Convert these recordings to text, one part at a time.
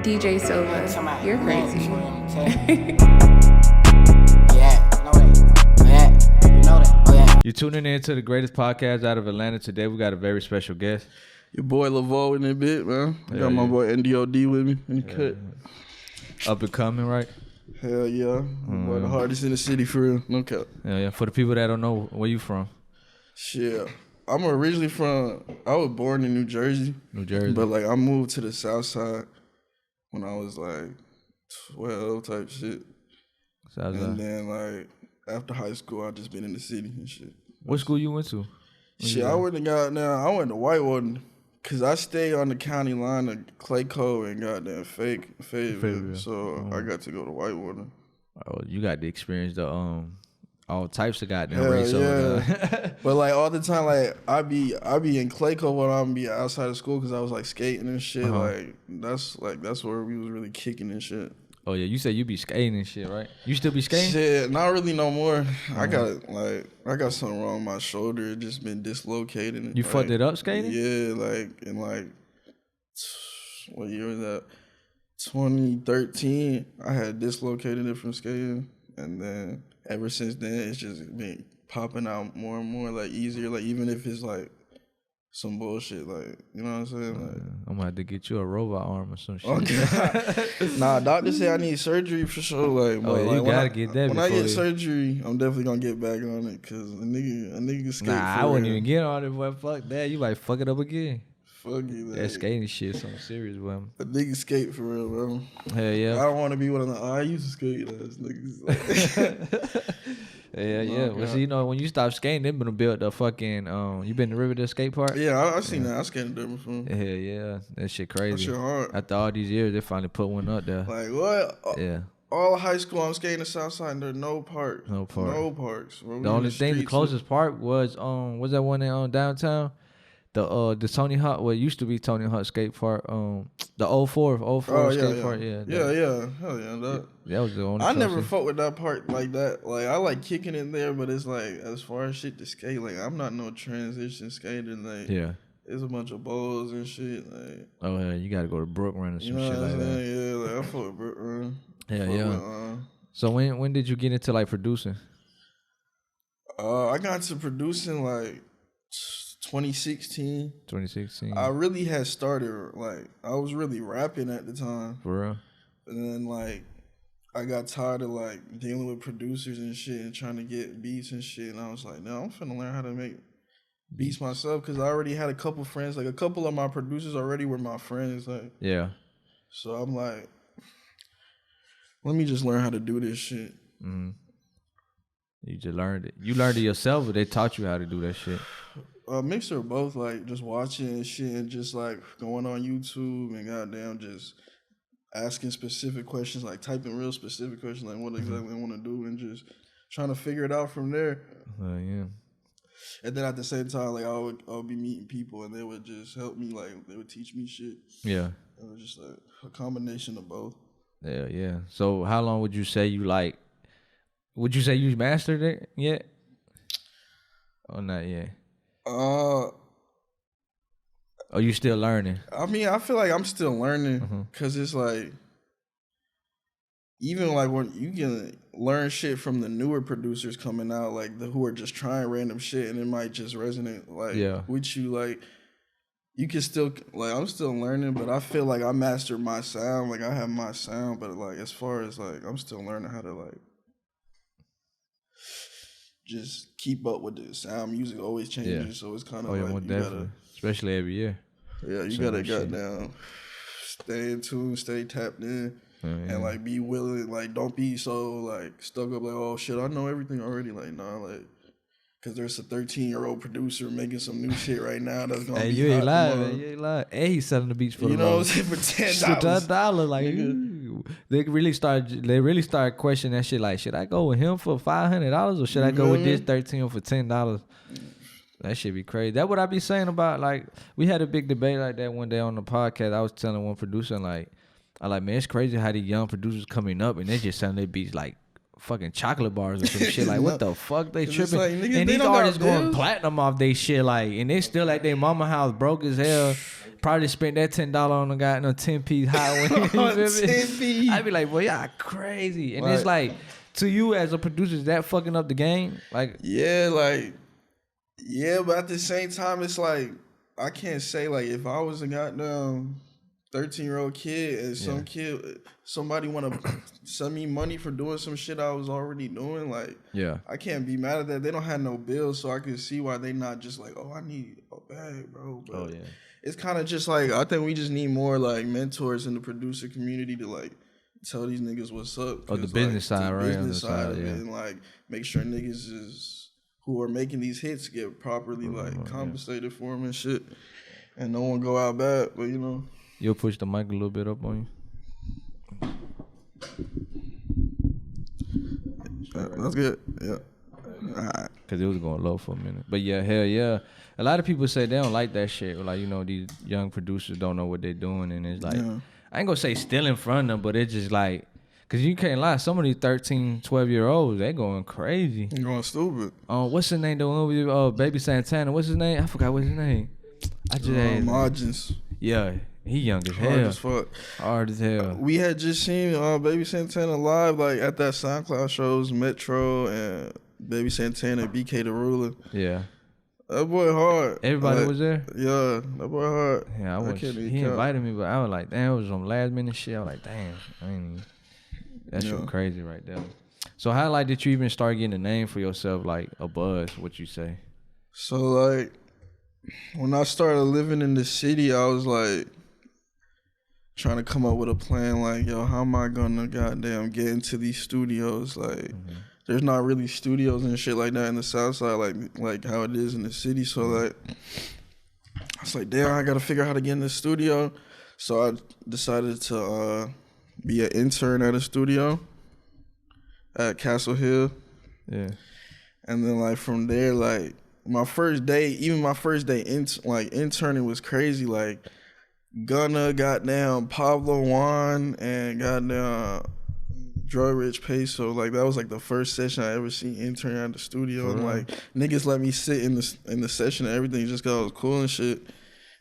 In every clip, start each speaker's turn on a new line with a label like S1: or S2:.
S1: DJ Silva, you're crazy.
S2: You're tuning in to the greatest podcast out of Atlanta. Today we got a very special guest.
S3: Your boy Le.Vieux in that bit, man. I got my boy NDOD with me in the cut.
S2: Up and coming, right?
S3: Hell yeah. Boy, the hardest in the city for real. No cap.
S2: Yeah. For the people that don't know, where you from?
S3: Shit. I'm originally I was born in New Jersey. But like I moved to the south side when I was like 12 type shit. And then like after high school, I just been in the city and shit.
S2: What school you went to?
S3: Shit, I went to Whitewater. Cause I stay on the county line of Clayco and goddamn Fayetteville. So I got to go to Whitewater.
S2: Oh, you got the experience, all types of goddamn race over there.
S3: But like all the time, like I be in Clayco when I'm be outside of school because I was like skating and shit. Like that's where we was really kicking and shit.
S2: Oh yeah, you said you be skating and shit, right? You still be skating?
S3: Shit, not really no more. I got something wrong with my shoulder. It just been dislocated.
S2: You fucked it up skating?
S3: Yeah, in what year was that? 2013. I had dislocated it from skating, and then ever since then it's just been popping out more and more, like easier. Like even if it's like some bullshit, like, you know what I'm saying? Like,
S2: I'm gonna have to get you a robot arm or some shit.
S3: Okay. Nah, doctor say I need surgery for sure. Like,
S2: you gotta get that.
S3: When I get surgery, I'm definitely gonna get back on it because a nigga skate.
S2: Nah, I wouldn't even get on it, boy. Fuck that. You might fuck it up again.
S3: Fuck you, man.
S2: That skating shit, something serious, bro.
S3: A nigga skate for real, bro.
S2: Hell yeah.
S3: I don't want to be one of the. I used to skate ass niggas.
S2: Yeah. Well, see, when you stop skating, they been built the fucking. You been to Riverdale skate park?
S3: Yeah, I seen that. I skated there before.
S2: Yeah. That shit crazy.
S3: That shit hard.
S2: After all these years, they finally put one up there.
S3: Like what?
S2: Yeah.
S3: All of high school, I'm skating the south side, and there's no parks.
S2: No parks.
S3: The
S2: only thing, the closest park was that one in downtown? The Tony Hawk, what used to be Tony Hawk skate park, the 04 skate park,
S3: yeah. Hell yeah,
S2: that was the only.
S3: I never fought with that part like that. Like I like kicking in there, but it's like as far as shit to skate, like I'm not no transition skater. Like it's a bunch of balls and shit. Like
S2: you gotta go to Brook Run or some shit like that.
S3: Yeah, like I fought with Brook Run.
S2: Yeah. So when did you get into like producing?
S3: I got into producing like 2016. I really had started, like, I was really rapping at the time.
S2: For real?
S3: And then, like, I got tired of, like, dealing with producers and shit and trying to get beats and shit. And I was like, no, I'm finna learn how to make beats myself because I already had a couple friends. Like, a couple of my producers already were my friends. Like,
S2: yeah.
S3: So I'm like, let me just learn how to do this shit.
S2: Mm-hmm. You just learned it. You learned it yourself, or they taught you how to do that shit?
S3: A mixture of both, like just watching and shit and just like going on YouTube and goddamn just asking specific questions, like typing real specific questions, like what exactly I want to do and just trying to figure it out from there.
S2: Yeah.
S3: And then at the same time, like I would be meeting people and they would just help me, like they would teach me shit.
S2: Yeah.
S3: It was just like a combination of both.
S2: Yeah. So how long would you say you mastered it yet? Or not yet? Are you still learning?
S3: I mean, I feel like I'm still learning because it's like, even like when you can learn shit from the newer producers coming out, like who are just trying random shit and it might just resonate like with you. Like you can still, like I'm still learning, but I feel like I mastered my sound. Like I have my sound, but like as far as like I'm still learning how to like just keep up with the sound. Music always changes, so it's kind of like you gotta,
S2: especially every year.
S3: Yeah, you gotta goddamn stay in tune, stay tapped in, and like be willing. Like don't be so like stuck up. Like oh shit, I know everything already. Like nah, like because there's a 13-year-old producer making some new shit right now that's gonna be
S2: you ain't
S3: hot
S2: lying, man. You ain't lying. And he's selling the beats for
S3: you know what I'm saying for
S2: $10. Like they really start questioning that shit. Like, should I go with him for $500 or should I go with this 13 for $10? That shit be crazy. That's what I be saying about, like, we had a big debate like that one day on the podcast. I was telling one producer, like, man, it's crazy how these young producers coming up and they just selling their beats like fucking chocolate bars or some shit. Like, what the fuck they tripping?
S3: Like, nigga,
S2: and
S3: they
S2: these
S3: don't
S2: artists
S3: got
S2: going
S3: bills.
S2: platinum off they shit, like, and they still at their mama house broke as hell. Probably spent that $10 on a goddamn 10-piece hot wing. You feel me?
S3: 10-piece.
S2: I be like, boy, y'all crazy. And
S3: Like,
S2: it's like, to you as a producer, is that fucking up the game? Like,
S3: yeah, like, yeah, but at the same time, it's like, I can't say, like, if I was a goddamn 13-year-old kid and somebody want to send me money for doing some shit I was already doing, like, I can't be mad at that. They don't have no bills, so I can see why they not just like, oh, I need a bag, bro. But it's kind of just like, I think we just need more, like, mentors in the producer community to, like, tell these niggas what's up.
S2: Oh, the business side, right?
S3: Business side of it, and, like, make sure niggas who are making these hits get properly, like, compensated for them and shit. And no one go out bad, but, you know.
S2: You'll push the mic a little bit up on you.
S3: That's good. Yeah. All right.
S2: Because it was going low for a minute. But yeah, hell yeah. A lot of people say they don't like that shit. Like, you know, these young producers don't know what they're doing. And it's like, I ain't going to say still in front of them, but it's just like, because you can't lie. Some of these 13, 12-year-olds, they going crazy.
S3: They're going stupid.
S2: What's his name? The one with Baby Santana. What's his name? I forgot what's his name. I just
S3: Margins.
S2: Yeah. He young as hell.
S3: Hard as fuck.
S2: Hard as hell.
S3: We had just seen Baby Santana live, like, at that SoundCloud shows, Metro and Baby Santana, BK the Ruler.
S2: Yeah.
S3: That boy hard.
S2: Everybody was there?
S3: Yeah, that boy hard.
S2: Yeah, he invited me, but I was like, damn, it was some last minute shit. I was like, damn, that's so crazy right there. So how, like, did you even start getting a name for yourself, like a buzz, what you say?
S3: So, like, when I started living in the city, I was like, trying to come up with a plan, like, yo, how am I gonna goddamn get into these studios? Like, there's not really studios and shit like that in the South Side, like how it is in the city. So, like, I was like, damn, I gotta figure out how to get in the studio. So I decided to be an intern at a studio at Castle Hill. Yeah. And then, like, from there, like, my first day interning was crazy. Like, Gunna, goddamn Pablo Juan, and goddamn Drug Rich Peso. Like, that was like the first session I ever seen intern at the studio. And like, niggas let me sit in the session and everything just cause I was cool and shit.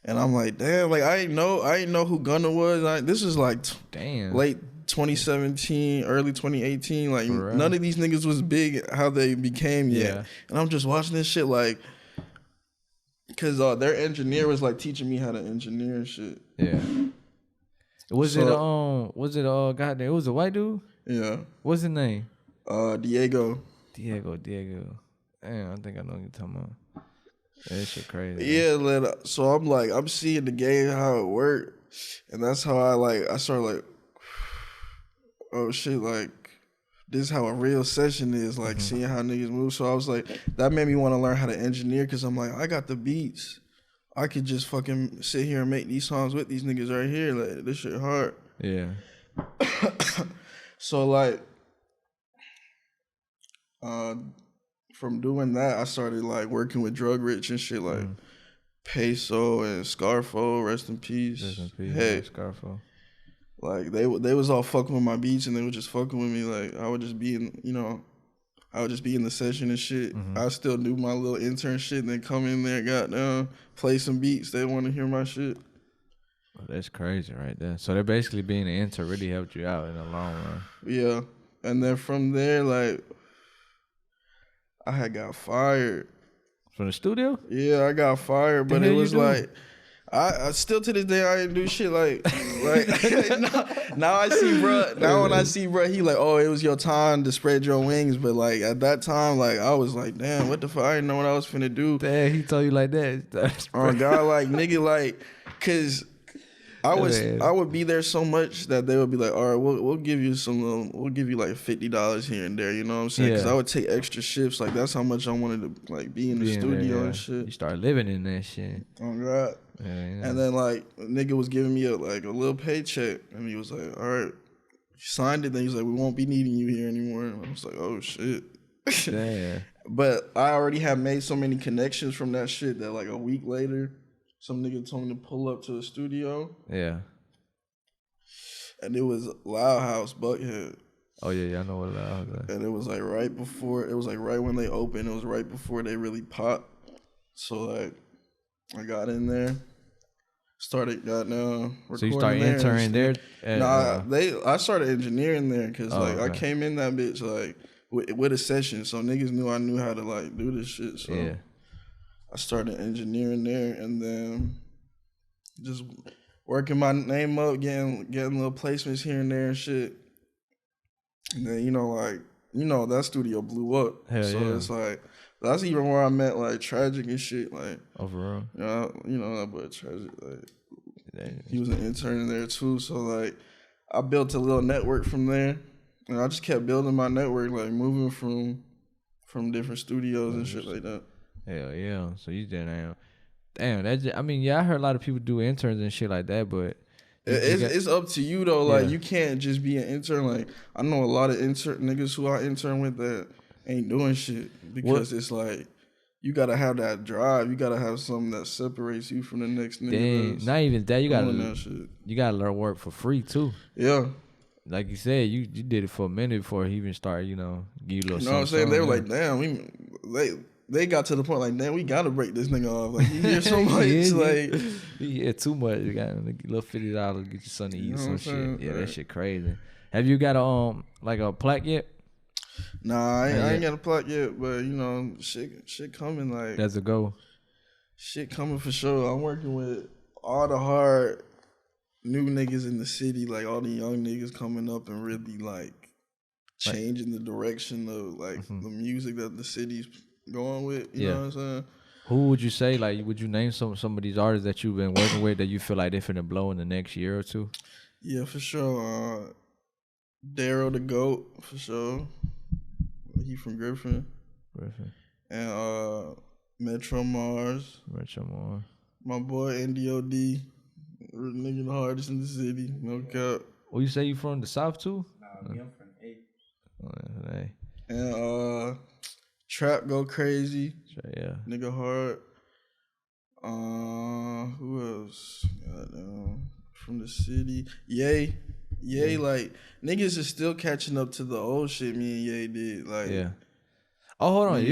S3: And I'm like, damn, like, I ain't know who Gunna was. This was like late 2017, early 2018. Like, none of these niggas was big how they became yet. And I'm just watching this shit like, because their engineer was like teaching me how to engineer and shit. Yeah.
S2: Was it goddamn, it was a white dude? Yeah. What's his name?
S3: Diego.
S2: Damn, I think I know what you're talking about. That shit crazy.
S3: Yeah, so I'm seeing the game, how it worked. And that's how I started like, oh shit, like, this is how a real session is, like, seeing how niggas move. So I was like, that made me want to learn how to engineer, because I'm like, I got the beats. I could just fucking sit here and make these songs with these niggas right here. Like, this shit hard. Yeah. So, like, from doing that, I started, like, working with Drug Rich and shit, like, Peso and Scarfo, rest in peace.
S2: Rest in peace,
S3: hey,
S2: Scarfo.
S3: Like, they was all fucking with my beats, and they were just fucking with me. Like, I would just be in the session and shit. I still do my little intern shit, and then come in there, goddamn, play some beats. They want to hear my shit.
S2: Oh, that's crazy right there. So they're basically being an intern really helped you out in the long run.
S3: Yeah. And then from there, like, I had got fired.
S2: From the studio?
S3: Yeah, I got fired, but it was like, I still to this day I didn't do shit like now I see bruh. Now when I see bruh, he like, oh, it was your time to spread your wings. But like at that time, like I was like, damn, what the fuck? I didn't know what I was finna do.
S2: Damn, he told you like that.
S3: Oh God, like nigga, like, cause I would be there so much that they would be like, all right, we'll give you we'll give you like $50 here and there, you know what I'm saying? Because I would take extra shifts. Like that's how much I wanted to like be in the studio and shit.
S2: You start living in that shit.
S3: Oh God. Yeah. And then like a nigga was giving me a little paycheck, and he was like, all right, you signed it. Then he's like, we won't be needing you here anymore. And I was like, oh shit. Yeah. But I already had made so many connections from that shit that like a week later, some nigga told me to pull up to the studio. Yeah. And it was Loud House, Buckhead.
S2: Oh yeah, I know what that was.
S3: And it was like right before. It was like right when they opened. It was right before they really popped. So like, I got in there. Got now.
S2: So you started interning there?
S3: I started engineering there because I came in that bitch like with a session, so niggas knew I knew how to like do this shit. So I started engineering there, and then just working my name up, getting little placements here and there and shit. And then that studio blew up. It's like that's even where I met like Tragic and shit. Like
S2: overall,
S3: that boy Tragic. Like he was an intern there too. So like I built a little network from there, and I just kept building my network, like moving from different studios and shit like that.
S2: Hell yeah! So you did damn. I heard a lot of people do interns and shit like that, but
S3: it's up to you though. Like you can't just be an intern. Like I know a lot of niggas who I intern with that ain't doing shit because it's like you gotta have that drive. You gotta have something that separates you from the next nigga.
S2: Dang, not even that. You gotta learn work for free too.
S3: Yeah.
S2: Like you said, you did it for a minute before he even started. Give you a little.
S3: You know what I'm saying? They were like, damn, they got to the point like, damn, we gotta break this nigga off. Like you hear so much,
S2: like too much. You got a little $50 get your son to eat some shit. Yeah, that shit crazy. Have you got a plaque yet?
S3: Nah, I ain't got a plaque yet, but shit coming. Like
S2: that's a go.
S3: Shit coming for sure. I'm working with all the hard new niggas in the city, like all the young niggas coming up and really like changing the direction of like the music that the city's going with. You know what I'm saying?
S2: Who would you say, like, would you name some of these artists that you've been working with that you feel like they're finna blow in the next year or two?
S3: Yeah, for sure. Daryl the GOAT, for sure. He from Griffin. And Metro Mars. My boy NDOD. Nigga the hardest in the city. No cap.
S2: Oh, you say you from the South too?
S4: Nah, I'm from A.
S2: Oh, hey.
S3: And Trap Go Crazy.
S2: Yeah.
S3: Nigga hard. Who else? Goddamn. From the city. Ye, like niggas is still catching up to the old shit me and Ye did. Like
S2: Oh, hold on.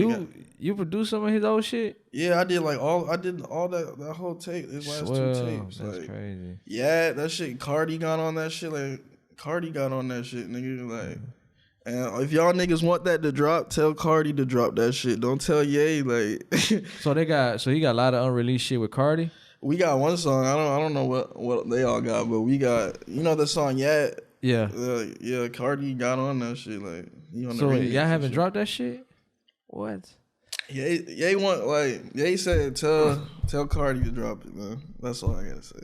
S2: You produced some of his old shit?
S3: Yeah, I did all that whole tape. His last two tapes.
S2: That's
S3: like,
S2: crazy.
S3: Yeah, that shit. Carti got on that shit. Like Carti got on that shit, nigga. Like, and if y'all niggas want that to drop, tell Carti to drop that shit. Don't tell Ye. Like,
S2: so he got a lot of unreleased shit with Carti.
S3: We got one song. I don't know what they all got, but we got the song Yet.
S2: Yeah.
S3: Carti got on that shit. Like,
S2: so y'all haven't dropped that shit? What?
S3: Ye said tell Carti to drop it, man. That's all I gotta say.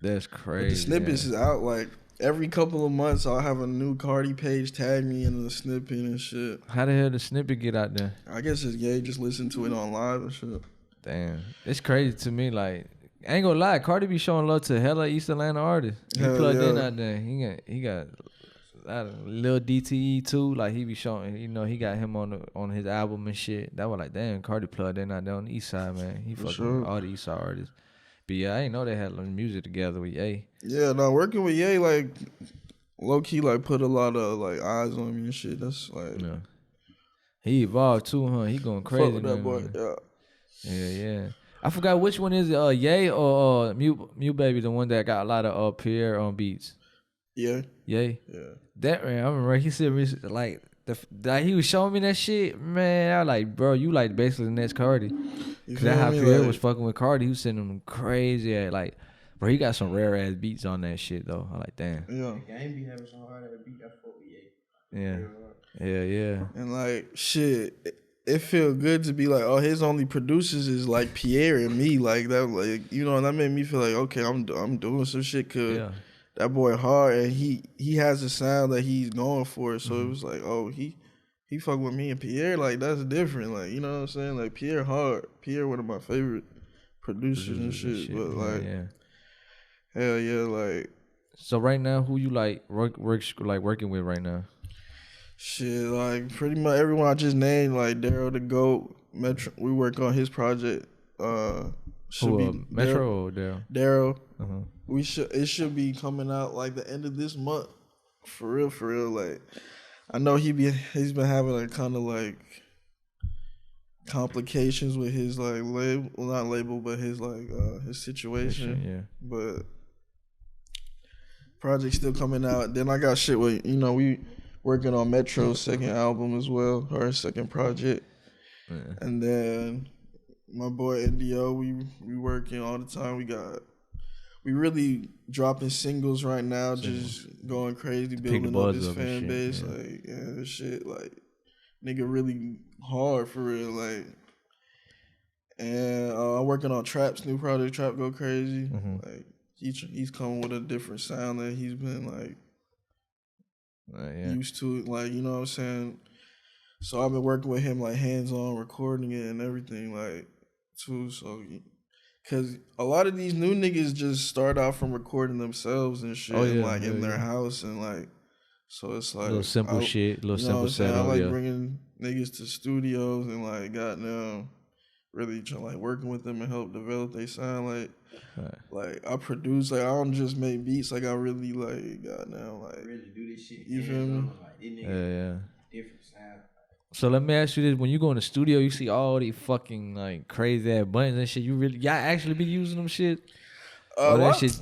S2: That's crazy.
S3: But the snippets is out like every couple of months. I'll have a new Carti page tag me in the snippet and shit.
S2: How the hell the snippet get out there?
S3: I guess it's Ye just listen to it on live and shit.
S2: Damn, it's crazy to me. Like, I ain't gonna lie, Carti be showing love to hella East Atlanta artists. He plugged in out there. He got a little DTE too. Like he be showing, he got him on his album and shit. That was like, damn, Carti plugged in out there on the East Side, man. He fucking with all the East Side artists. But yeah, I ain't know they had music together with Ye.
S3: Yeah, no, working with Ye like low key like put a lot of like eyes on me and shit. That's like
S2: he evolved too, huh? He going crazy.
S3: Fuck with that boy.
S2: Yeah. I forgot which one is it, Ye or Mute Baby, the one that got a lot of Pierre on beats.
S3: Ye.
S2: Yeah. That man, I remember he said like he was showing me that shit, man. I was like, bro, you like basically the next Carti. Cause that's how Pierre was fucking with Carti. He was sending him crazy at like, bro, he got some rare ass beats on that shit though. I like, damn.
S3: Yeah.
S4: Game be having some hard ass beat. I fuck with Ye.
S2: Yeah.
S3: And like shit. It feel good to be like, oh, his only producers is like Pierre and me, like that, like and that made me feel like, okay, I'm doing some shit, cause that boy hard and he has a sound that he's going for, so it was like, oh, he fuck with me and Pierre, like that's different, like you know what I'm saying, like Pierre hard, Pierre one of my favorite producers and shit, but like, hell yeah, like.
S2: So right now, who you like working with right now?
S3: Shit, like pretty much everyone I just named, like Daryl the GOAT, Metro. We work on his project. Should be
S2: Metro or Daryl?
S3: Daryl. It should be coming out like the end of this month. For real. Like I know he's been having like kind of like complications with his like label, well, not label, but his like his situation.
S2: Yeah.
S3: But project still coming out. Then I got shit with we working on Metro's second album as well, or his second project. Yeah. And then my boy NDO, we working all the time. We really dropping singles right now, just going crazy, building up this fan base. Yeah. Like, this shit, like, nigga really hard for real, like. And I'm working on Trap's new project, Trap Go Crazy. Mm-hmm. Like, he's coming with a different sound that he's been, like, used to, like, you know what I'm saying? So I've been working with him, like, hands-on, recording it and everything, like, too, so... Cause a lot of these new niggas just start out from recording themselves and shit, in their house and like, so it's like
S2: little simple shit, little simple setup.
S3: I like bringing niggas to studios and like goddamn, really try, like working with them and help develop their sound. Like I produce, like I don't just make beats, like I really like goddamn, like
S4: really do this shit.
S3: You feel me?
S4: Like, different sound.
S2: So let me ask you this: when you go in the studio, you see all these fucking like crazy ass buttons and shit. Y'all actually be using them shit?
S3: A lot of these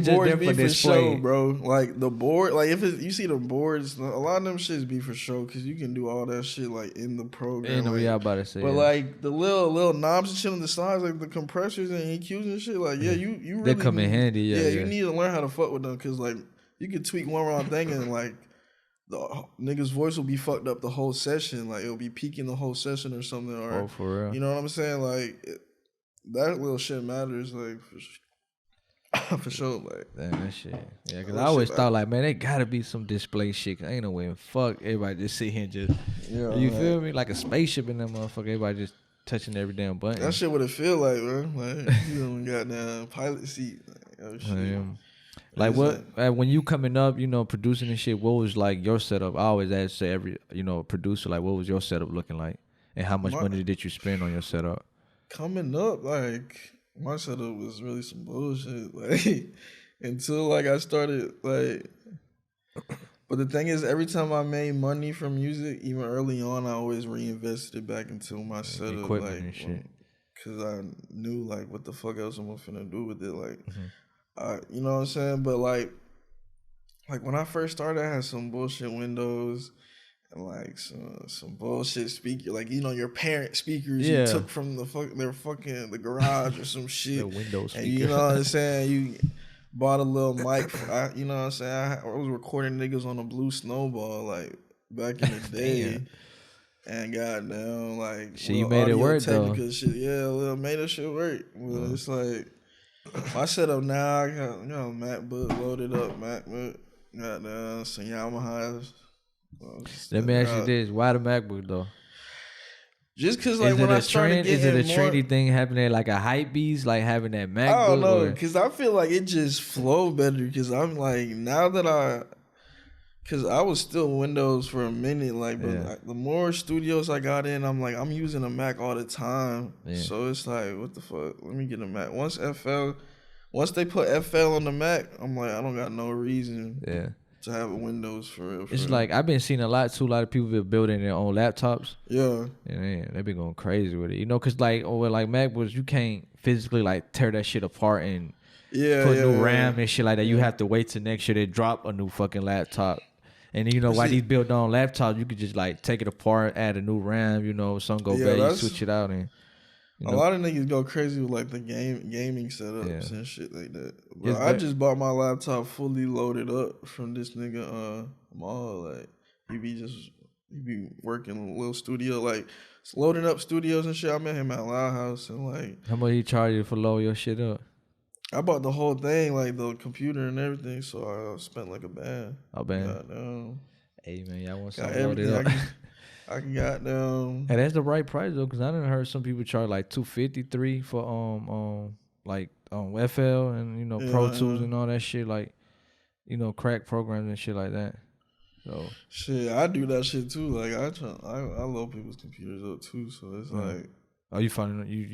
S3: boards be for show, bro. Like the board, like you see the boards, a lot of them shits be for show because you can do all that shit like in the program.
S2: Yeah, about to say.
S3: But like the little knobs and shit on the sides, like the compressors and EQs and shit, like you really
S2: they come in handy. Yeah,
S3: you need to learn how to fuck with them because like you can tweak one wrong thing and like. The nigga's voice will be fucked up the whole session. Like, it'll be peaking the whole session or something. Or,
S2: for real.
S3: You know what I'm saying? Like, that little shit matters, like, for sure. Like,
S2: damn, that shit. Yeah, because I always thought, like, man, there gotta be some display shit. Ain't no way. Fuck, everybody just sit here and just, you feel me? Like a spaceship in that motherfucker. Everybody just touching every damn button.
S3: That shit what it feel like, bro. Like, you don't got that pilot seat. Like, oh, shit.
S2: Like what when you coming up, producing and shit, what was like your setup? I always ask every producer, like what was your setup looking like? And how much money did you spend on your setup?
S3: Coming up, like my setup was really some bullshit. Like until like I started like but the thing is every time I made money from music, even early on I always reinvested it back into my setup.
S2: Equipment
S3: like
S2: and shit.
S3: Cause I knew like what the fuck else I'm finna do with it. Like you know what I'm saying? But like when I first started, I had some bullshit windows and like some bullshit speaker, like your parent speakers you took from the garage or some shit.
S2: The Windows speaker.
S3: And you know what I'm saying? You bought a little mic. You know what I'm saying? I was recording niggas on a blue snowball like back in the day. And goddamn, like
S2: shit, you made it work though.
S3: Shit, made that shit work. But it's like. My setup now, I got MacBook loaded up, got some Yamahas.
S2: Let me ask you this: why the MacBook though?
S3: Just cause like when I started getting
S2: is it a trendy thing happening like a hype beast, like having that MacBook?
S3: I don't know, cause I feel like it just flow better. Cause I'm like now that cause I was still Windows for a minute, like, but like, the more studios I got in, I'm like, I'm using a Mac all the time. Yeah. So it's like, what the fuck? Let me get a Mac. Once they put FL on the Mac, I'm like, I don't got no reason to have a Windows for real.
S2: It's like, I've been seeing a lot of people been building their own laptops.
S3: Yeah.
S2: And they been going crazy with it. Cause like, with like MacBooks, you can't physically like tear that shit apart and put new RAM and shit like that. You have to wait till next year they drop a new fucking laptop. And why these built on laptops, you could just like take it apart, add a new RAM, some go bad, you switch it out and
S3: a lot of niggas go crazy with like the gaming setups and shit like that. But I just bought my laptop fully loaded up from this nigga Maul. Like he be working in a little studio, like loading up studios and shit. I met him at Loud House and like
S2: how much he charge you for load your shit up?
S3: I bought the whole thing, like the computer and everything, so I spent like a band.
S2: Oh, band. Hey man, y'all want something
S3: loaded
S2: up?
S3: I can goddamn.
S2: Hey, that's the right price though, cause I done heard some people charge like $253 for like FL and Pro Tools and all that shit, like crack programs and shit like that. So
S3: shit, I do that shit too. Like I load people's computers up too, so it's like
S2: Oh, you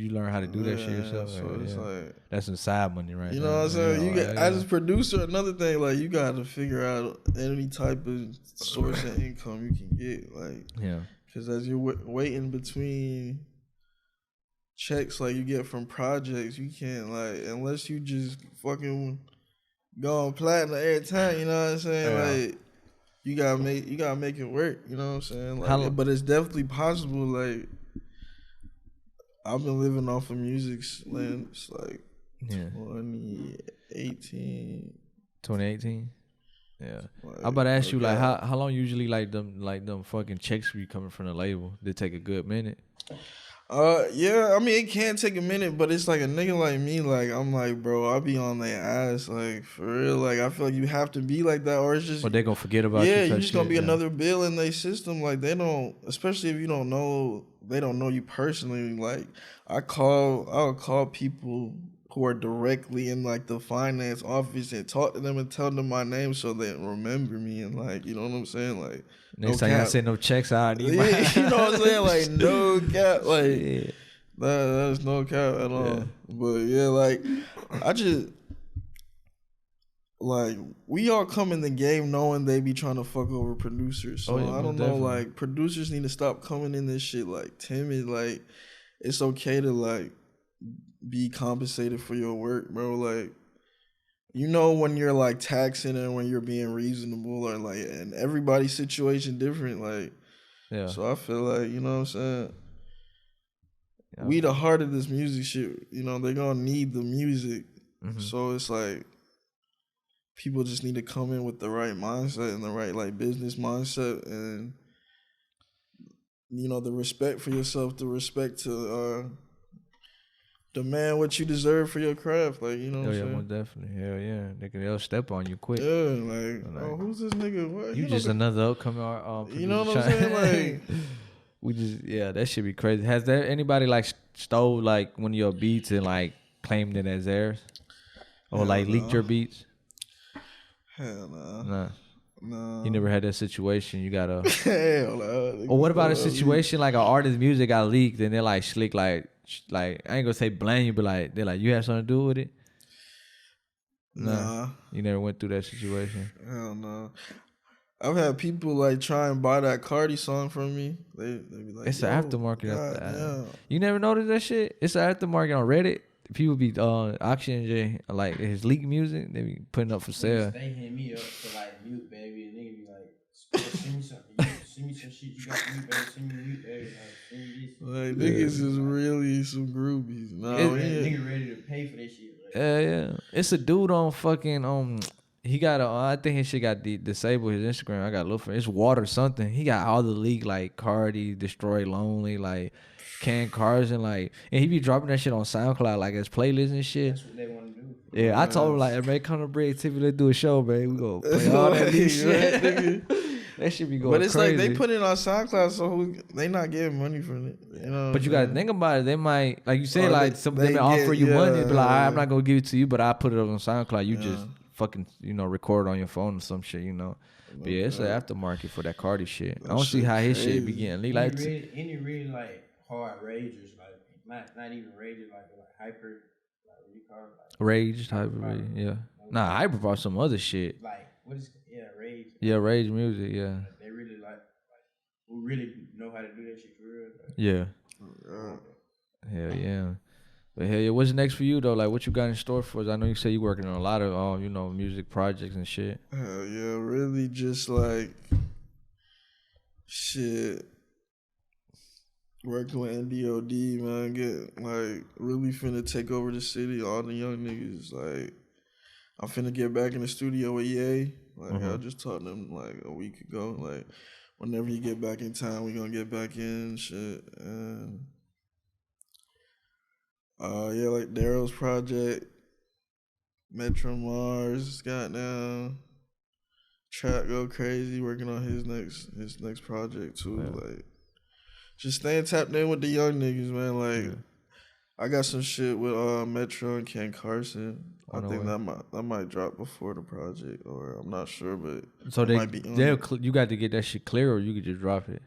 S2: learn how to do that shit yourself.
S3: So it's like
S2: that's some side money, right?
S3: You know what I'm saying? You got as a producer. Another thing, like you got to figure out any type of source of income you can get, like because as you're waiting between checks like you get from projects, you can't like unless you just fucking go on platinum every time. You know what I'm saying? Like you gotta make it work. You know what I'm saying? Like, but it's definitely possible. Like I've been living off of music since like 2018.
S2: 2018. Yeah. Like, I'm about to ask you like how long usually like them fucking checks be coming from the label? They take a good minute.
S3: Yeah, I mean it can take a minute, but it's like a nigga like me, like I'm like, bro, I'll be on their ass, like for real. Like I feel like you have to be like that, or it's just.
S2: But they gonna forget about you.
S3: Yeah, you're just gonna be another bill in their system. Like they don't, especially if you don't know, they don't know you personally. Like I'll call people who are directly in like the finance office and talk to them and tell them my name so they remember me and like, you know what I'm saying, like.
S2: Next time I send no checks out.
S3: You know what I'm saying? Like, no cap. Like, that's no cap at all. Yeah. But, yeah, like, I just, like, we all come in the game knowing they be trying to fuck over producers. So, I don't know, like, producers need to stop coming in this shit, like, timid. Like, it's okay to, like, be compensated for your work, bro. Like, you know when you're like taxing and when you're being reasonable or like, and everybody's situation different. Like, so I feel like, you know what I'm saying? Yeah. We the heart of this music shit. You know, they're gonna need the music. Mm-hmm. So it's like people just need to come in with the right mindset and the right like business mindset and you know the respect for yourself, the respect to demand what you deserve for your craft, like, you know what I'm saying?
S2: Most definitely. Hell yeah. They'll step on you quick.
S3: Yeah, like, oh, who's this nigga? What?
S2: You just another upcoming
S3: you know what I'm saying? Like,
S2: we just, that should be crazy. Has there anybody, like, stole, like, one of your beats and, like, claimed it as theirs? Or, like, leaked your beats?
S3: Hell no.
S2: No. You never had that situation. You gotta.
S3: Hell no.
S2: Or what about a situation like an artist's music got leaked and they're, like, slick, like I ain't gonna say blame you, but like they're like, you have something to do with it?
S3: Nah.
S2: You never went through that situation?
S3: Hell no. I've had people like try and buy that Carti song from me. They be like,
S2: it's an aftermarket of that. You never noticed that shit? It's an aftermarket on Reddit. People be auctioning like his leaked music. They be putting up for sale.
S4: They hit me up for like mute, baby, and nigga be like, send me something. Send me some shit you got mute, baby. Send me mute, baby.
S3: Like niggas is really some groupies. No,
S4: nigga ready to pay for this shit. Like.
S2: Yeah. It's a dude on fucking he got I think his shit got disabled his Instagram. I got to look for it. It's Water something. He got all the leak like Carti, Destroy Lonely, like Can Cars and like, and he be dropping that shit on SoundCloud like as playlists and shit.
S4: That's what they want to do.
S2: Yeah, I told him like, man, come to Break TV, let's do a show, man. We gonna play all that leak shit. That should be going crazy.
S3: But it's crazy. Like they put it on SoundCloud, so they not getting money from it. You know.
S2: But you gotta think about it. They might, like you said, like they may offer you money, but like, I'm not gonna give it to you, but I put it up on SoundCloud. You just fucking, record on your phone or some shit, But yeah, it's an aftermarket for that Carti shit. I don't see how his shit be getting leaked. Like
S4: any really like hard ragers, like not even ragers, like hyper, like what you call it, like
S2: rage type of rage, yeah. Nah, hyper brought some other shit.
S4: Like what is rage?
S2: Yeah, rage music, yeah.
S4: Like, they really like we really know how to do that shit for real. Like,
S2: yeah. Hell yeah. But hell yeah, what's next for you though? Like what you got in store for us? I know you say you working on a lot of music projects and shit.
S3: Hell yeah, really just like shit. Working with NDOD, man, get like really finna take over the city. All the young niggas, like I'm finna get back in the studio with Yae. Like I just talked to them like a week ago. Like whenever you get back in town, we gonna get back in and shit. And like Daryl's project, Metro Mars, goddamn, Trap Go Crazy, working on his next project too. Yeah. Like just staying tapped in with the young niggas, man. Like I got some shit with Metro and Ken Carson. I think that might drop before the project, or I'm not sure, but
S2: so you got to get that shit clear, or you could just drop it.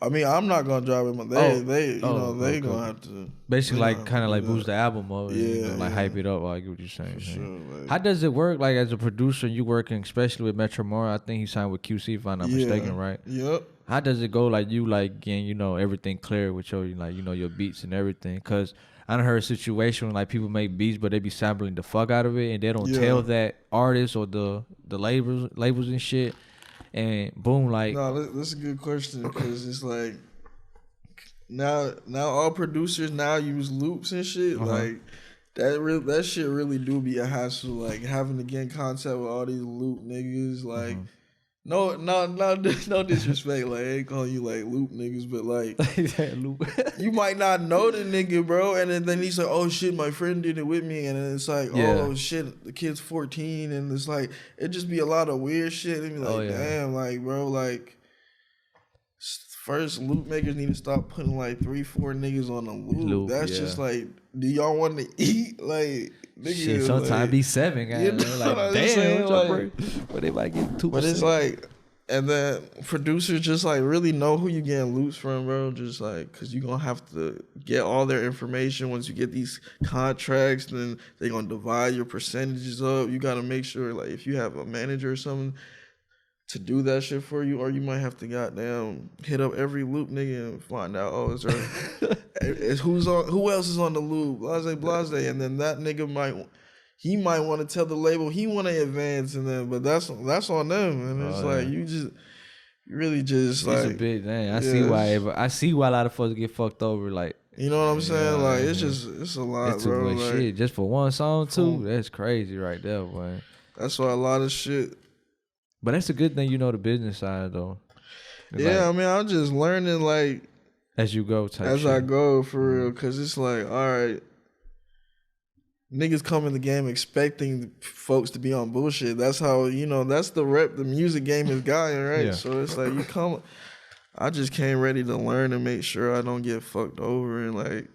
S3: I mean, I'm not gonna drop it, but they gonna have to
S2: basically like kind of like boost the album up, and like hype it up. I get what you're saying.
S3: For sure, like,
S2: how does it work? Like as a producer, you working especially with Metro Moore. I think he signed with QC if I'm not mistaken, right?
S3: Yep.
S2: How does it go? Like you like getting everything clear with your your beats and everything? Cause I done heard a situation when like people make beats, but they be sampling the fuck out of it, and they don't tell that artist or the labels and shit. And boom, like
S3: no, that's a good question because it's like now all producers now use loops and shit. Like that shit really do be a hassle. Like having to get in contact with all these loop niggas. Like no disrespect. Like I ain't calling you like loop niggas, but like you might not know the nigga, bro. And then he's like, oh shit, my friend did it with me. And then it's like, oh shit, the kid's 14, and it's like it just be a lot of weird shit. And be like, damn, like bro, like. First, loop makers need to stop putting like 3-4 niggas on a loop. That's just like, do y'all want to eat? Like, nigga,
S2: shit, sometimes like, be 7, guys. You know, like, damn, like, but they might get 2%.
S3: But it's like, and then producers just like really know who you getting loops from, bro. Just like, cause you gonna have to get all their information once you get these contracts. Then they gonna divide your percentages up. You gotta make sure, like, if you have a manager or something to do that shit for you, or you might have to goddamn hit up every loop nigga and find out, oh, is there who else is on the loop, blase, and then that nigga might want to tell the label he want to advance, and then but that's on them, and it's like you really just like
S2: it's a big thing. I see why a lot of folks get fucked over, like.
S3: You know what I'm saying? Like it's a lot,
S2: it's too
S3: bro.
S2: much
S3: like,
S2: shit just for one song too. That's crazy right there, boy.
S3: That's why a lot of shit.
S2: But that's a good thing, the business side though.
S3: Yeah, like, I mean, I'm just learning like
S2: as you go, type
S3: as
S2: shit.
S3: I go for real, cause it's like, all right, niggas come in the game expecting folks to be on bullshit. That's how that's the rep the music game is going, right? Yeah. So it's like you come. I just came ready to learn and make sure I don't get fucked over and like,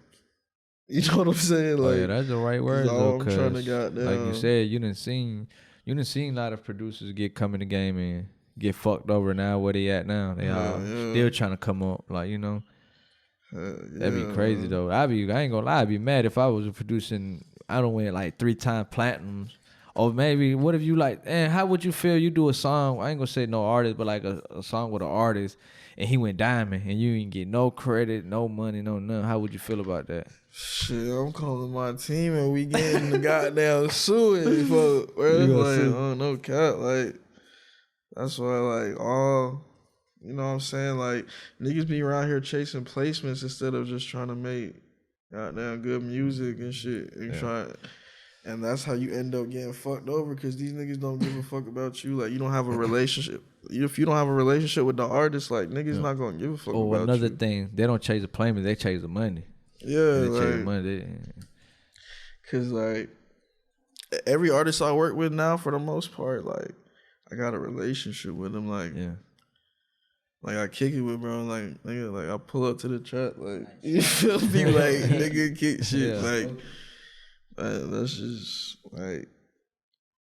S3: you know what I'm saying? Like,
S2: that's the right word though.
S3: I'm trying to goddamn,
S2: like you said, you done seen a lot of producers get come in the game and get fucked over. Now where they at now? They all still trying to come up, like that'd be crazy though. I ain't gonna lie, I'd be mad if I was a producer and I don't win like 3-time platinums. Or maybe what if you like, how would you feel you do a song? I ain't gonna say no artist, but like a song with an artist and he went diamond and you ain't get no credit, no money, no nothing. How would you feel about that?
S3: Shit, I'm calling my team and we getting the goddamn suing for like, oh no cap, like that's why like all, you know what I'm saying, like niggas be around here chasing placements instead of just trying to make goddamn good music and shit and and that's how you end up getting fucked over because these niggas don't give a fuck about you. Like you don't have a relationship. If you don't have a relationship with the artist, like niggas not gonna give a fuck about you.
S2: Another thing, they don't chase the payment, they chase the money.
S3: Yeah, cause like every artist I work with now, for the most part, like I got a relationship with them. Like, like I kick it with bro. Like nigga, like I pull up to the trap. Like you feel me? Like nigga kick shit. Like that's just like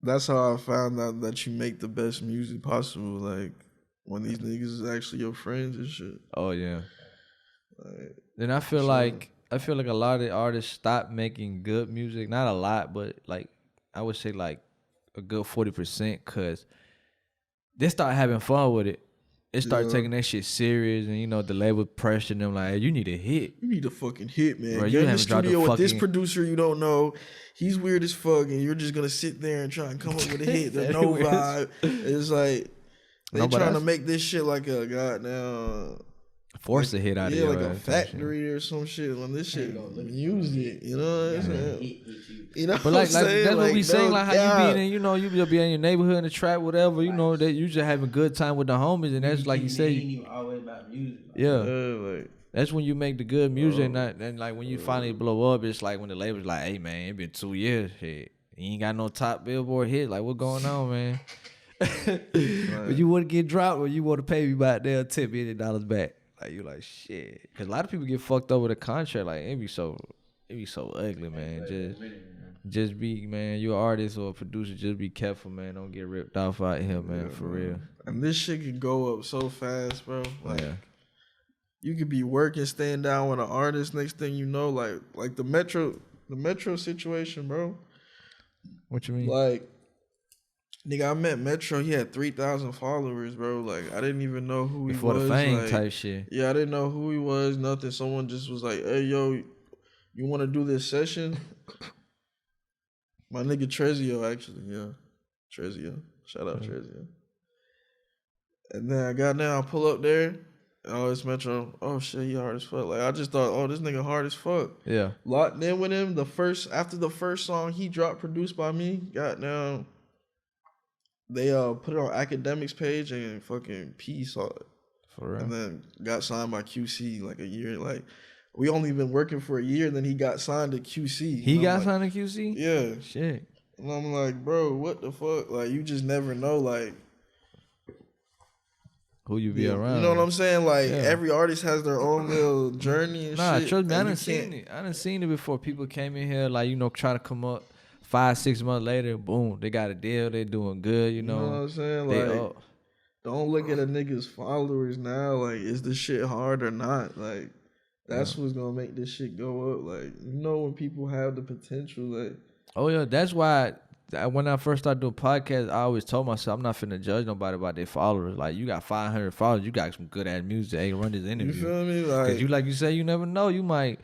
S3: that's how I found out that you make the best music possible. Like when these niggas is actually your friends and shit.
S2: Oh yeah. Like, then I feel like a lot of the artists stop making good music. Not a lot, but like I would say like a good 40%, cause they start having fun with it. They start taking that shit serious, and the label pressuring them like, hey, you need a hit.
S3: You need a fucking hit, man. Bro, you're in the studio with this producer you don't know. He's weird as fuck, and you're just gonna sit there and try and come up with a hit. There's no vibe. It's like they trying to make this shit like a goddamn
S2: force a hit out of you,
S3: like a factory or some shit. When this shit music, you know what I'm saying? You know,
S2: but like that's what we saying, like how you be in, you just be in your neighborhood in the trap, whatever. That you just having good time with the homies, and that's like you say.
S4: Ain't even always about music.
S3: Like
S2: that's when you make the good music, and like when you finally blow up, it's like when the label's like, hey man, it been 2 years, shit, you ain't got no top Billboard hit. Like what going on, man? But you want to get dropped, or you want to pay me about there $10 million back? Like you like shit, because a lot of people get fucked up with a contract. Like it be so ugly, man. Just be, man, you an artist or a producer, just be careful, man. Don't get ripped off out here, man, for real.
S3: And this shit can go up so fast, bro. Like you could be working, staying down with an artist. Next thing you know, like the Metro situation, bro.
S2: What you mean?
S3: Like, nigga, I met Metro. He had 3,000 followers, bro. Like, I didn't even know who he was.
S2: Before the fame
S3: like,
S2: type shit.
S3: Yeah, I didn't know who he was. Nothing. Someone just was like, "Hey, yo, you want to do this session?" My nigga Trezio, actually, yeah, Trezio. Shout out Trezio. And then I got down, I pull up there. Oh, it's Metro. Oh shit, he hard as fuck. Like I just thought, oh, this nigga hard as fuck.
S2: Yeah.
S3: Locked in with him. After the first song he dropped, produced by me. Got down. They put it on Academics page and fucking P saw it.
S2: For real.
S3: And then got signed by QC like a year. Like we only been working for a year. Then he got signed to QC.
S2: He got signed to QC.
S3: Yeah.
S2: Shit.
S3: And I'm like, bro, what the fuck? Like you just never know. Like.
S2: Who you be around?
S3: You know what I'm saying? Like every artist has their own little journey and shit.
S2: Trust me, I done seen it. I done seen it before. People came in here like, you know, trying to come up 5-6 months later, boom, they got a deal, they doing good, you know.
S3: You know what I'm saying? Like don't look at a nigga's followers now, like, is this shit hard or not? Like, that's what's gonna make this shit go up. Like, you know when people have the potential, like
S2: oh yeah, that's why when I first started doing podcasts, I always told myself I'm not finna judge nobody about their followers. Like you got 500 followers, you got some good ass music. Hey, run this interview.
S3: You feel me?
S2: Like you say, you never know. You might.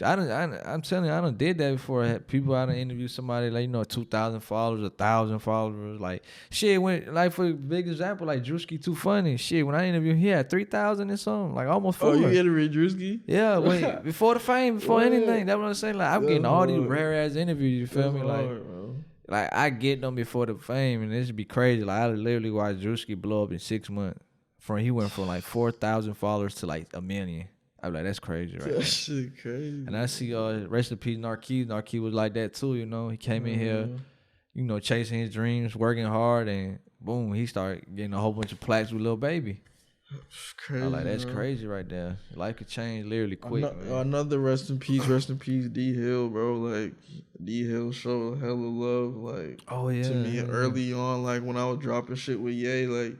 S2: I'm telling you, I done did that before. I had people, I done interviewed somebody like 2,000 followers, 1,000 followers. Like shit, when like for a big example, like Drewski Too Funny. Shit, when I interviewed him, he had 3,000 and something, like almost 4.
S3: Oh, you interviewed Drewski?
S2: Yeah, wait, before the fame, before anything. That's what I'm saying. Like I'm getting all these rare ass interviews. You feel me? Like I get them before the fame, and this would be crazy. Like I literally watched Drewski blow up in 6 months. He went from like 4,000 followers to like 1 million. I'm like, that's crazy, right?
S3: That shit crazy.
S2: And I see rest in peace, Narkey. Narkey was like that too, you know. He came in here, you know, chasing his dreams, working hard, and boom, he started getting a whole bunch of plaques with Lil Baby.
S3: Crazy.
S2: I'm like, that's crazy right there. Life could change literally quick.
S3: Another rest in peace, D Hill, bro. Like D Hill showed hella love, like to me early on. Like when I was dropping shit with Ye, like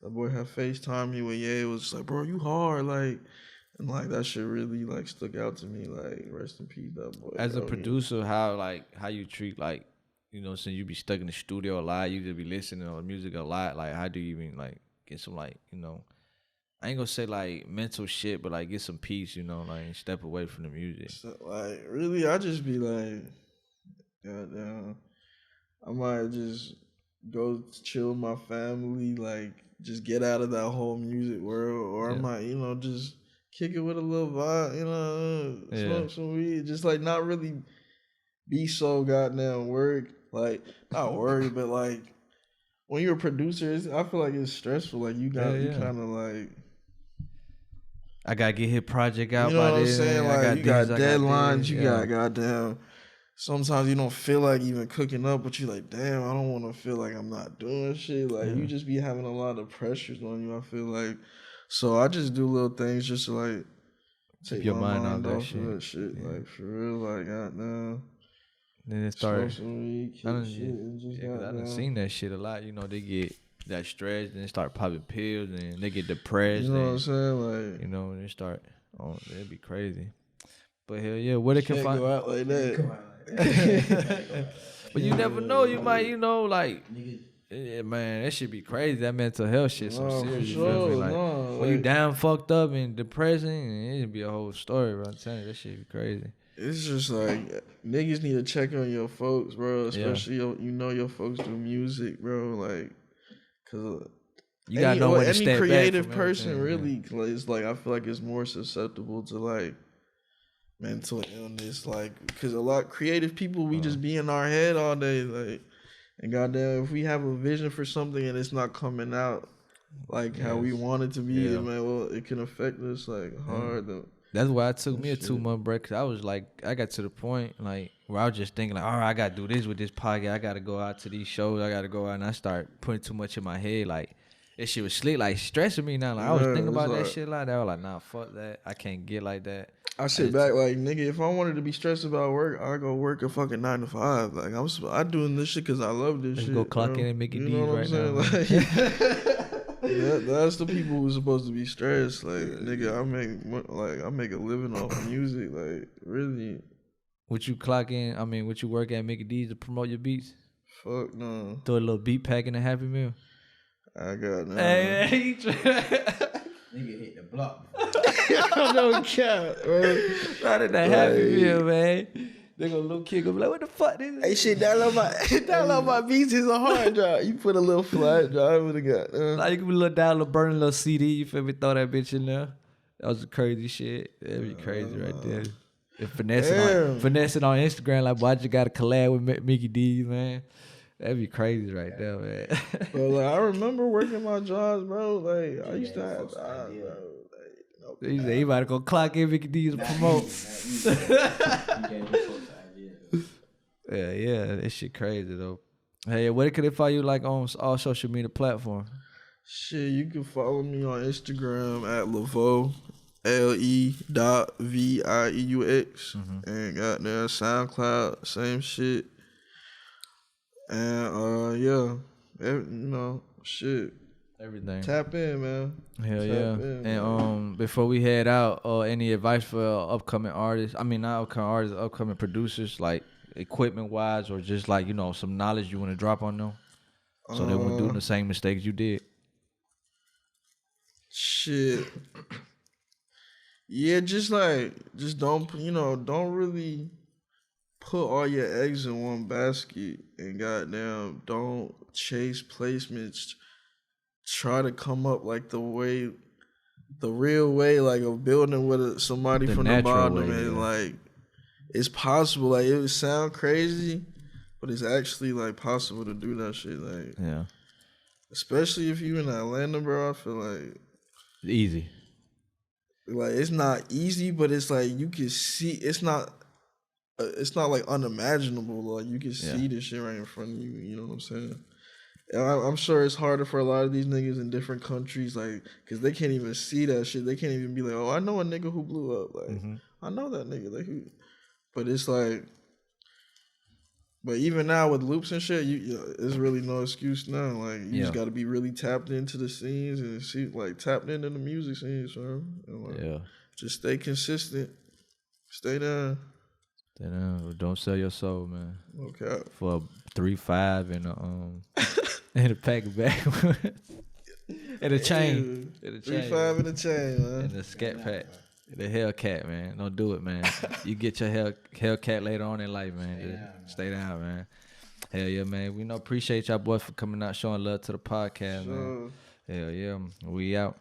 S3: that boy had FaceTime me with Ye. It was just like, bro, you hard, like, and like that shit really like stuck out to me. Like rest in peace, that boy.
S2: As a producer, how you treat like, you know, since you be stuck in the studio a lot, you just be listening to music a lot. Like how do you even like get some like, you know, I ain't gonna say like mental shit, but like get some peace, you know, like step away from the music.
S3: So, like really, I just be like, goddamn, I might just go chill with my family, like just get out of that whole music world, or I might, you know, just kick it with a little vibe, you know, smoke some weed, just like not really be so goddamn worried, like not worried, but like when you're a producer, I feel like it's stressful. Like you got you kind of like.
S2: I gotta get his project out.
S3: You know
S2: by
S3: what I'm
S2: this,
S3: saying? Like you got deadlines, you got goddamn. Sometimes you don't feel like even cooking up, but you like, damn, I don't want to feel like I'm not doing shit. Like you just be having a lot of pressures on you. I feel like, so I just do little things just to like take your mind off that shit. Yeah. Like for real, like goddamn.
S2: Then it started. I done seen that shit a lot. You know, they get that stress, and they start popping pills, and they get depressed.
S3: You know what I'm saying? Like,
S2: you know, and they start. Oh, it'd be crazy. But hell yeah, where they can find.
S3: Go out like that.
S2: But you never know. You might, you know, like. Yeah, man, that should be crazy. That mental health shit, some serious. You feel me? Like when you down, fucked up, and depressing, it'd be a whole story, bro. I'm telling you, that shit be crazy.
S3: It's just like niggas need to check on your folks, bro. Especially you know your folks do music, bro. Like, cause
S2: you gotta know when to step back. Any
S3: creative person really is like, I feel like it's more susceptible to like mental illness, like, cause a lot of creative people we just be in our head all day, like. And goddamn, if we have a vision for something and it's not coming out like how we want it to be, man, well, it can affect us like hard.
S2: That's why it took me a 2-month break. Cause I was like, I got to the point like where I was just thinking like, all right, I gotta do this with this podcast. I gotta go out to these shows. I gotta go out, and I start putting too much in my head. Like that shit was slick, like stressing me now. Like I was thinking about that shit like that. I was like, nah, fuck that. I can't get like that.
S3: I sit back like, nigga, if I wanted to be stressed about work, I go work a fucking 9 to 5. Like I doing this shit because I love this shit.
S2: Go clock in and make it
S3: you know
S2: right now.
S3: Like, That's the people who's supposed to be stressed. Like, nigga, I make a living off music. Like, really.
S2: Would you clock in? I mean, would you work at Mickey D's to promote your beats?
S3: Fuck no.
S2: Throw a little beat pack in a Happy Meal.
S3: I got no.
S2: Hey,
S4: Nigga hit the block.
S3: I don't care, bro.
S2: Not in the Happy Meal, man. They gonna little kid gonna be like, what the fuck this is?
S3: Hey, shit, download my beats is a hard drive. You put a little flash drive with a gun.
S2: Like, you can be a little download, burn a little CD. You feel me? Throw that bitch in there. That was crazy shit. That'd be crazy right there. And finessing on Instagram, like, boy, I just got a collab with Mickey D, man. That'd be crazy right there, man.
S3: Bro, like, I remember working my jobs, bro. Like, I used to have jobs, bro.
S2: He said he about to go clock in Mickey D's to promote. Yeah, that shit crazy though. Hey, where can they find you like on all social media platforms?
S3: Shit, you can follow me on Instagram at Le.Vieux, LE.VIEUX, and goddamn SoundCloud, same shit. And shit.
S2: Everything.
S3: Tap in, man.
S2: Hell yeah. And before we head out, any advice for upcoming artists? I mean, not upcoming artists, upcoming producers, like equipment wise, or just like, some knowledge you want to drop on them, so they won't do the same mistakes you did.
S3: Shit. Yeah, just don't really put all your eggs in one basket, and goddamn, don't chase placements. Try to come up like the real way, like of building with somebody from the bottom, and like it's possible. Like, it would sound crazy, but it's actually like possible to do that shit. Like,
S2: yeah,
S3: especially if you in Atlanta, bro. I feel like
S2: easy.
S3: Like, it's not easy, but it's like you can see. It's not like unimaginable. Like, you can see this shit right in front of you. You know what I'm saying? I'm sure it's harder for a lot of these niggas in different countries, like, because they can't even see that shit. They can't even be like, oh, I know a nigga who blew up. Like, I know that nigga. Like, but it's like, but even now with loops and shit, there's really no excuse now. Like, you just got to be really tapped into the scenes and see, like, tapped into the music scenes, man. Like, just stay consistent. Stay down.
S2: Stay down. Don't sell your soul, man.
S3: Okay.
S2: For a 3-5 and a pack of back. And a chain.
S3: 3-5 and a chain, man.
S2: And a scat pack. The Hellcat, man. Don't do it, man. You get your Hellcat later on in life, man. Just stay down, man. Hell yeah, man. We appreciate y'all boys for coming out, showing love to the podcast, man. Hell yeah. We out.